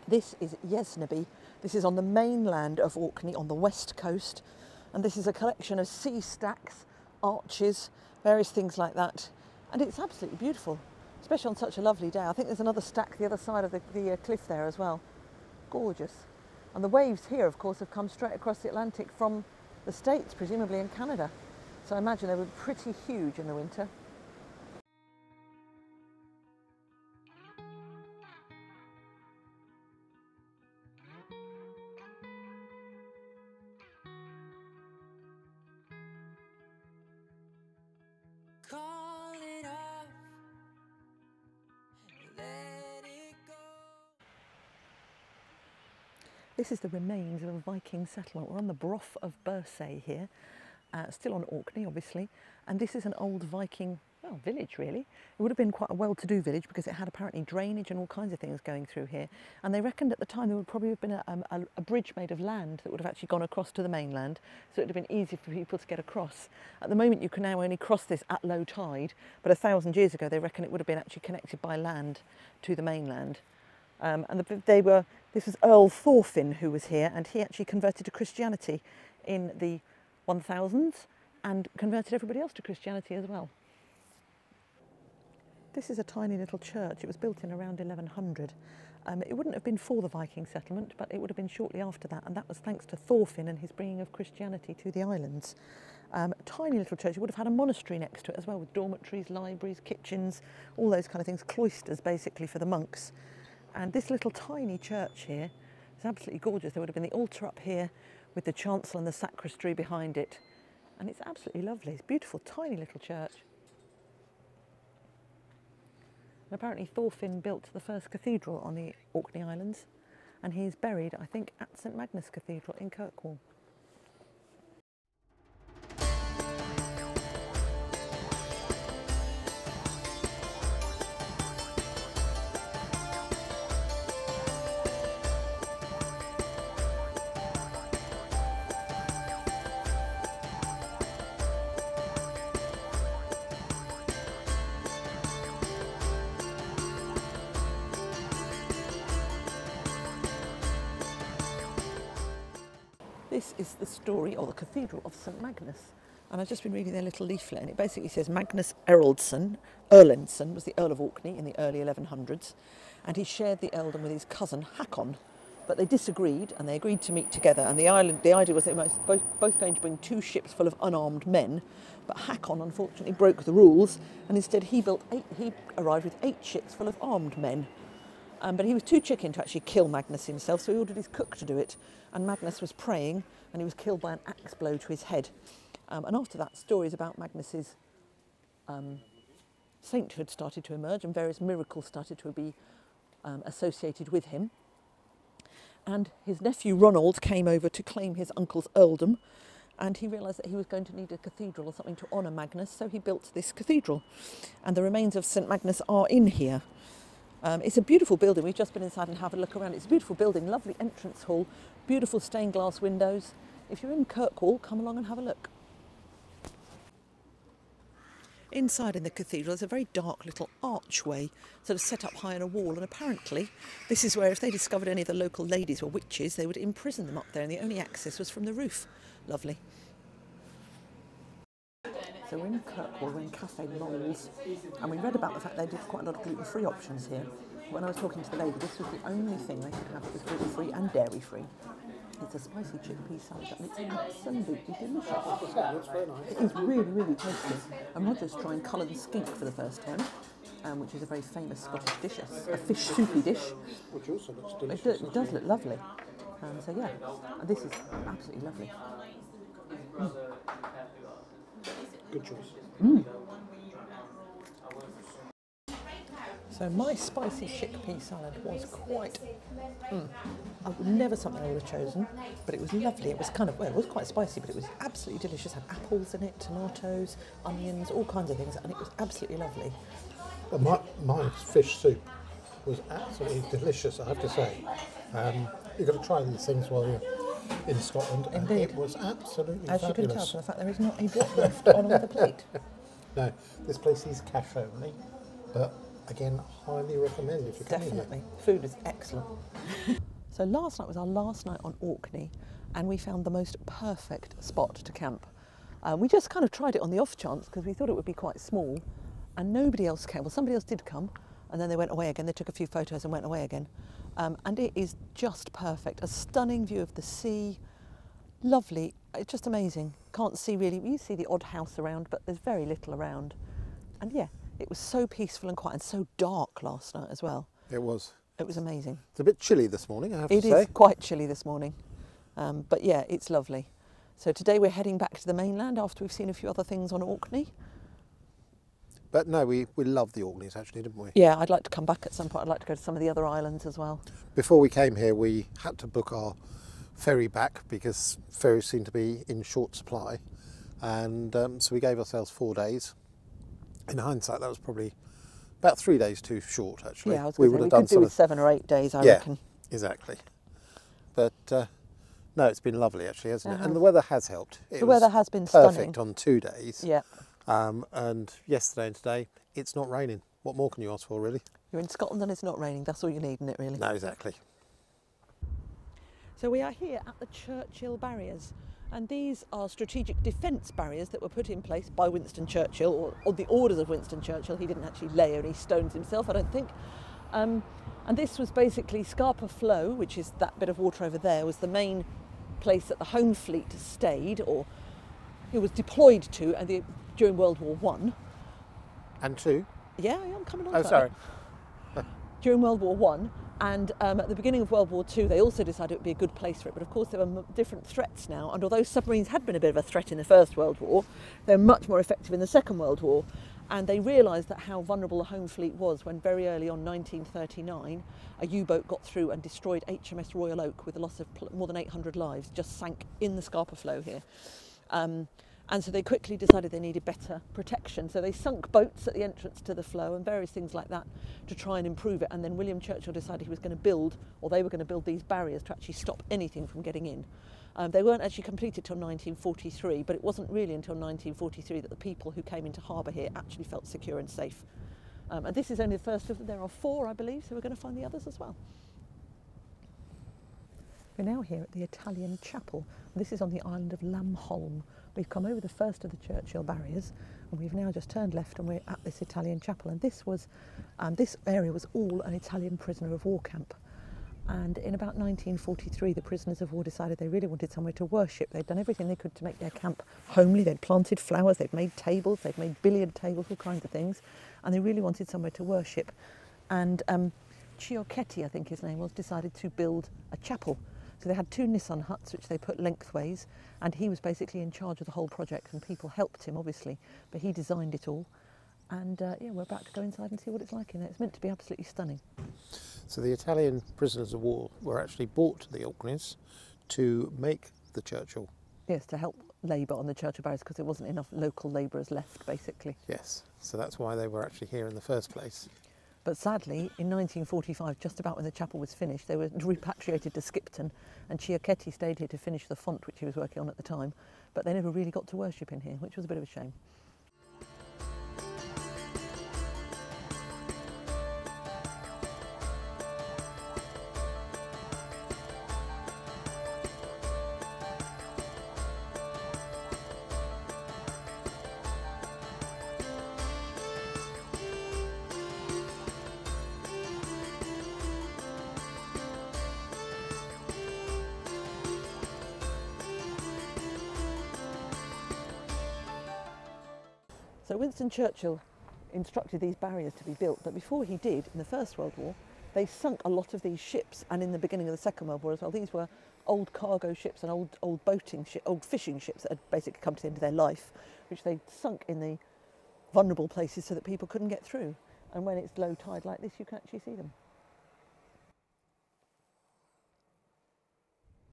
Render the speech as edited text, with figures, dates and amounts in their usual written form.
This is Yesnaby. This is on the mainland of Orkney on the west coast, and this is a collection of sea stacks, arches, various things like that, and it's absolutely beautiful, especially on such a lovely day. I think there's another stack the other side of the cliff there as well. Gorgeous. And the waves here, of course, have come straight across the Atlantic from the States, presumably in Canada, so I imagine they were pretty huge in the winter. This is the remains of a Viking settlement. We're on the Broth of Bursay here, still on Orkney obviously, and this is an old Viking, well, village really. It would have been quite a well-to-do village because it had apparently drainage and all kinds of things going through here, and they reckoned at the time there would probably have been a bridge made of land that would have actually gone across to the mainland, so it would have been easy for people to get across. At the moment you can now only cross this at low tide, but 1,000 years ago they reckon it would have been actually connected by land to the mainland. This was Earl Thorfinn who was here, and he actually converted to Christianity in the 1000s and converted everybody else to Christianity as well. This is a tiny little church. It was built in around 1100. It wouldn't have been for the Viking settlement, but it would have been shortly after that, and that was thanks to Thorfinn and his bringing of Christianity to the islands. Tiny little church. It would have had a monastery next to it as well, with dormitories, libraries, kitchens, all those kind of things, cloisters basically for the monks. And this little tiny church here is absolutely gorgeous. There would have been the altar up here with the chancel and the sacristy behind it. And it's absolutely lovely. It's a beautiful, tiny little church. And apparently Thorfinn built the first cathedral on the Orkney Islands, and he's buried, I think, at St Magnus Cathedral in Kirkwall. This is the story, or the Cathedral of St Magnus, and I've just been reading their little leaflet, and it basically says Magnus Erlendsson was the Earl of Orkney in the early 1100s, and he shared the earldom with his cousin Hakon, but they disagreed, and they agreed to meet together, and the idea was they were both going to bring 2 ships full of unarmed men, but Hakon unfortunately broke the rules, and instead he arrived with 8 ships full of armed men. But he was too chicken to actually kill Magnus himself, so he ordered his cook to do it. And Magnus was praying, and he was killed by an axe blow to his head. And after that, stories about Magnus's sainthood started to emerge, and various miracles started to be associated with him. And his nephew Ronald came over to claim his uncle's earldom, and he realised that he was going to need a cathedral or something to honour Magnus, so he built this cathedral. And the remains of St Magnus are in here. It's a beautiful building. We've just been inside and had a look around. It's a beautiful building, lovely entrance hall, beautiful stained glass windows. If you're in Kirkwall, come along and have a look. Inside in the cathedral there's a very dark little archway sort of set up high on a wall, and apparently this is where if they discovered any of the local ladies or witches they would imprison them up there, and the only access was from the roof. Lovely. So we're in Kirkwall, we're in Cafe Moles, and we read about the fact they did quite a lot of gluten-free options here. When I was talking to the lady, this was the only thing they could have that was gluten-free and dairy-free. It's a spicy chickpea salad, and it's absolutely delicious. That's very nice. It is really, really tasty. And Roger's trying coloured skink for the first time, which is a very famous Scottish dish, a fish soupy dish. Which also looks delicious. It does look lovely. So yeah, this is absolutely lovely. Good choice. So my spicy chickpea salad was quite, never something I would have chosen, but it was lovely. It was kind of, well, it was quite spicy, but it was absolutely delicious. It had apples in it, tomatoes, onions, all kinds of things, and it was absolutely lovely. Well, my fish soup was absolutely delicious, I have to say. You've got to try these things while you're in Scotland. Indeed. It was absolutely As fabulous. you can tell from the fact there is not a drop left on the plate. No, this place is cash only, but again, highly recommend if you're coming here. Definitely. Food is excellent. So last night was our last night on Orkney, and we found the most perfect spot to camp. We just kind of tried it on the off chance because we thought it would be quite small, and nobody else came. Well, somebody else did come, and then they went away again. They took a few photos and went away again. And it is just perfect. A stunning view of the sea, lovely. It's just amazing. Can't see really, you see the odd house around, but there's very little around. And yeah, it was so peaceful and quiet and so dark last night as well. It was. It was amazing. It's a bit chilly this morning, I have to say. It is quite chilly this morning, but yeah, it's lovely. So today we're heading back to the mainland after we've seen a few other things on Orkney. But no, we loved the Orkneys actually, didn't we? Yeah, I'd like to come back at some point. I'd like to go to some of the other islands as well. Before we came here, we had to book our ferry back because ferries seem to be in short supply. And so we gave ourselves 4 days. In hindsight, that was probably about 3 days too short, actually. Yeah, I was going to say, we could do with 7 or 8 days, I reckon. Exactly. But no, it's been lovely, actually, hasn't it? And the weather has helped. The weather has been perfect stunning. on 2 days. Yeah. And yesterday and today, it's not raining. What more can you ask for, really? You're in Scotland and it's not raining. That's all you need, isn't it, really? No, exactly. So we are here at the Churchill Barriers. And these are strategic defence barriers that were put in place by Winston Churchill, or on the orders of Winston Churchill. He didn't actually lay any stones himself, I don't think. And this was basically Scapa Flow, which is that bit of water over there, was the main place that the home fleet stayed, or it was deployed to during World War One. And 2? Yeah, I'm coming on. Oh, sorry. During World War One. And at the beginning of World War II, they also decided it would be a good place for it. But of course, there were different threats now. And although submarines had been a bit of a threat in the First World War, they were much more effective in the Second World War. And they realised that how vulnerable the home fleet was when very early on 1939, a U-boat got through and destroyed HMS Royal Oak with the loss of more than 800 lives, just sank in the Scapa Flow here. And so they quickly decided they needed better protection. So they sunk boats at the entrance to the flow and various things like that to try and improve it. And then William Churchill decided he was going to build, or they were going to build these barriers to actually stop anything from getting in. They weren't actually completed till 1943, but it wasn't really until 1943 that the people who came into harbour here actually felt secure and safe. And this is only the first of them. There are 4, I believe, so we're going to find the others as well. We're now here at the Italian Chapel. This is on the island of Lamholm. We've come over the first of the Churchill barriers, and we've now just turned left and we're at this Italian chapel. And this area was all an Italian prisoner of war camp. And in about 1943, the prisoners of war decided they really wanted somewhere to worship. They'd done everything they could to make their camp homely. They'd planted flowers, they'd made tables, they'd made billiard tables, all kinds of things. And they really wanted somewhere to worship. And Chiocchetti, I think his name was, decided to build a chapel. So they had 2 Nissan huts, which they put lengthways, and he was basically in charge of the whole project, and people helped him, obviously, but he designed it all. And yeah, we're about to go inside and see what it's like in there. It's meant to be absolutely stunning. So the Italian prisoners of war were actually brought to the Orkneys to make the Churchill. Yes, to help labour on the Churchill barriers because there wasn't enough local labourers left, basically. Yes, so that's why they were actually here in the first place. But sadly, in 1945, just about when the chapel was finished, they were repatriated to Skipton, and Chiocchetti stayed here to finish the font, which he was working on at the time, but they never really got to worship in here, which was a bit of a shame. So Winston Churchill instructed these barriers to be built, but before he did, in the First World War, they sunk a lot of these ships, and in the beginning of the Second World War as well. These were old cargo ships and old fishing ships that had basically come to the end of their life, which they sunk in the vulnerable places so that people couldn't get through. And when it's low tide like this, you can actually see them.